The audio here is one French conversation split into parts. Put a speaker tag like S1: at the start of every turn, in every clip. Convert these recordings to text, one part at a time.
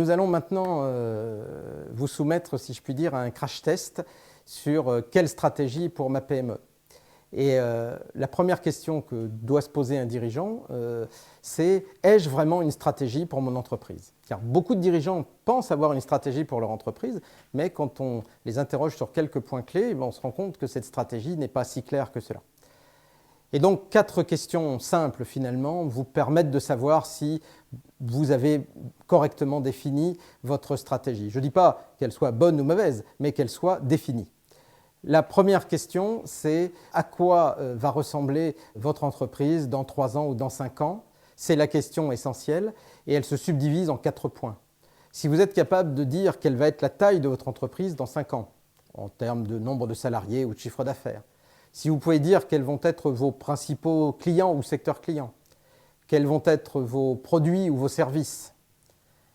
S1: nous allons maintenant vous soumettre, si je puis dire, à un crash test sur quelle stratégie pour ma PME. Et la première question que doit se poser un dirigeant, c'est « ai-je vraiment une stratégie pour mon entreprise ?» Car beaucoup de dirigeants pensent avoir une stratégie pour leur entreprise, mais quand on les interroge sur quelques points clés, on se rend compte que cette stratégie n'est pas si claire que cela. Et donc, 4 questions simples, finalement, vous permettent de savoir si vous avez correctement défini votre stratégie. Je ne dis pas qu'elle soit bonne ou mauvaise, mais qu'elle soit définie. La première question, c'est à quoi va ressembler votre entreprise dans 3 ans ou dans 5 ans? C'est la question essentielle et elle se subdivise en 4 points. Si vous êtes capable de dire quelle va être la taille de votre entreprise dans 5 ans, en termes de nombre de salariés ou de chiffre d'affaires, si vous pouvez dire quels vont être vos principaux clients ou secteurs clients, quels vont être vos produits ou vos services,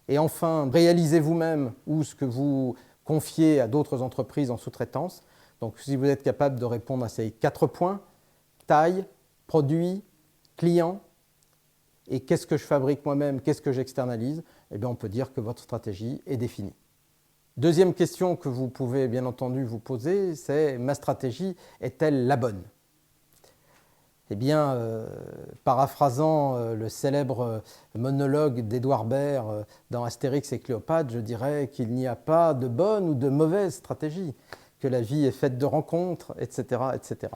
S1: et enfin, réalisez vous-même ou ce que vous confiez à d'autres entreprises en sous-traitance. Donc, si vous êtes capable de répondre à ces 4 points, taille, produit, client, et qu'est-ce que je fabrique moi-même, qu'est-ce que j'externalise, eh bien, on peut dire que votre stratégie est définie. Deuxième question que vous pouvez bien entendu vous poser, c'est « ma stratégie est-elle la bonne ?» Eh bien, paraphrasant le célèbre monologue d'Édouard Baird dans Astérix et Cléopâtre, je dirais qu'il n'y a pas de bonne ou de mauvaise stratégie, que la vie est faite de rencontres, etc. etc.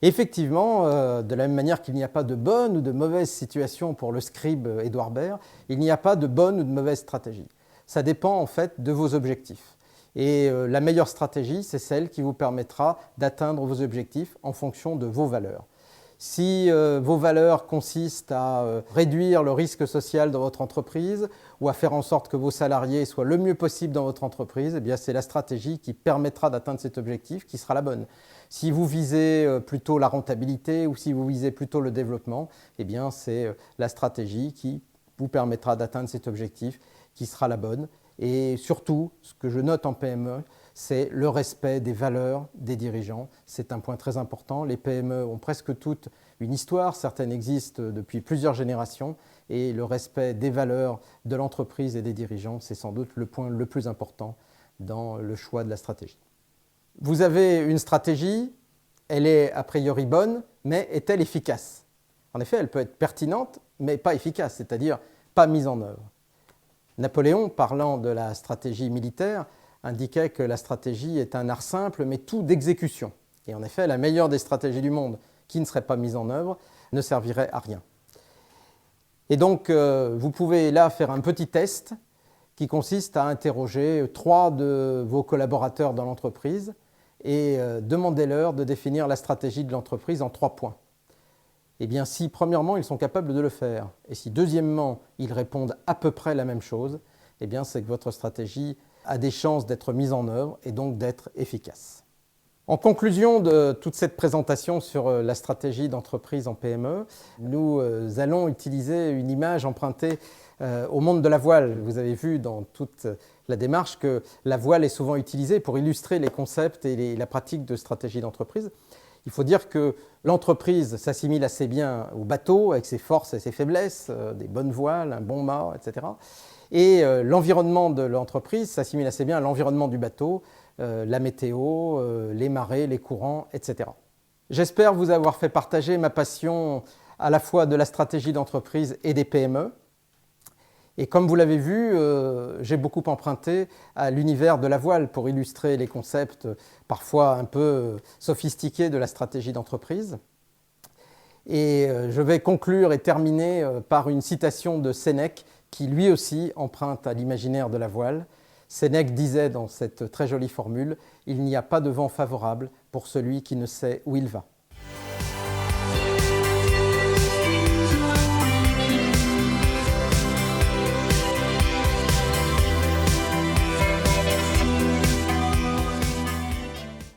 S1: Effectivement, de la même manière qu'il n'y a pas de bonne ou de mauvaise situation pour le scribe Édouard Baird, il n'y a pas de bonne ou de mauvaise stratégie. Ça dépend en fait de vos objectifs. Et la meilleure stratégie, c'est celle qui vous permettra d'atteindre vos objectifs en fonction de vos valeurs. Si vos valeurs consistent à réduire le risque social dans votre entreprise ou à faire en sorte que vos salariés soient le mieux possible dans votre entreprise, eh bien c'est la stratégie qui permettra d'atteindre cet objectif qui sera la bonne. Si vous visez plutôt la rentabilité ou si vous visez plutôt le développement, eh bien c'est la stratégie qui vous permettra d'atteindre cet objectif qui sera la bonne. Et surtout, ce que je note en PME, c'est le respect des valeurs des dirigeants. C'est un point très important. Les PME ont presque toutes une histoire, certaines existent depuis plusieurs générations, et le respect des valeurs de l'entreprise et des dirigeants, c'est sans doute le point le plus important dans le choix de la stratégie. Vous avez une stratégie, elle est a priori bonne, mais est-elle efficace? En effet, elle peut être pertinente, mais pas efficace, c'est-à-dire pas mise en œuvre. Napoléon, parlant de la stratégie militaire, indiquait que la stratégie est un art simple, mais tout d'exécution. Et en effet, la meilleure des stratégies du monde qui ne serait pas mise en œuvre ne servirait à rien. Et donc, vous pouvez là faire un petit test qui consiste à interroger 3 de vos collaborateurs dans l'entreprise et demandez-leur de définir la stratégie de l'entreprise en 3 points. Eh bien, si premièrement, ils sont capables de le faire, et si deuxièmement, ils répondent à peu près la même chose, eh bien, c'est que votre stratégie a des chances d'être mise en œuvre et donc d'être efficace. En conclusion de toute cette présentation sur la stratégie d'entreprise en PME, nous allons utiliser une image empruntée au monde de la voile. Vous avez vu dans toute la démarche que la voile est souvent utilisée pour illustrer les concepts et la pratique de stratégie d'entreprise. Il faut dire que l'entreprise s'assimile assez bien au bateau, avec ses forces et ses faiblesses, des bonnes voiles, un bon mât, etc. Et l'environnement de l'entreprise s'assimile assez bien à l'environnement du bateau, la météo, les marées, les courants, etc. J'espère vous avoir fait partager ma passion à la fois de la stratégie d'entreprise et des PME. Et comme vous l'avez vu, j'ai beaucoup emprunté à l'univers de la voile pour illustrer les concepts parfois un peu sophistiqués de la stratégie d'entreprise. Et je vais conclure et terminer par une citation de Sénèque qui lui aussi emprunte à l'imaginaire de la voile. Sénèque disait dans cette très jolie formule « Il n'y a pas de vent favorable pour celui qui ne sait où il va ».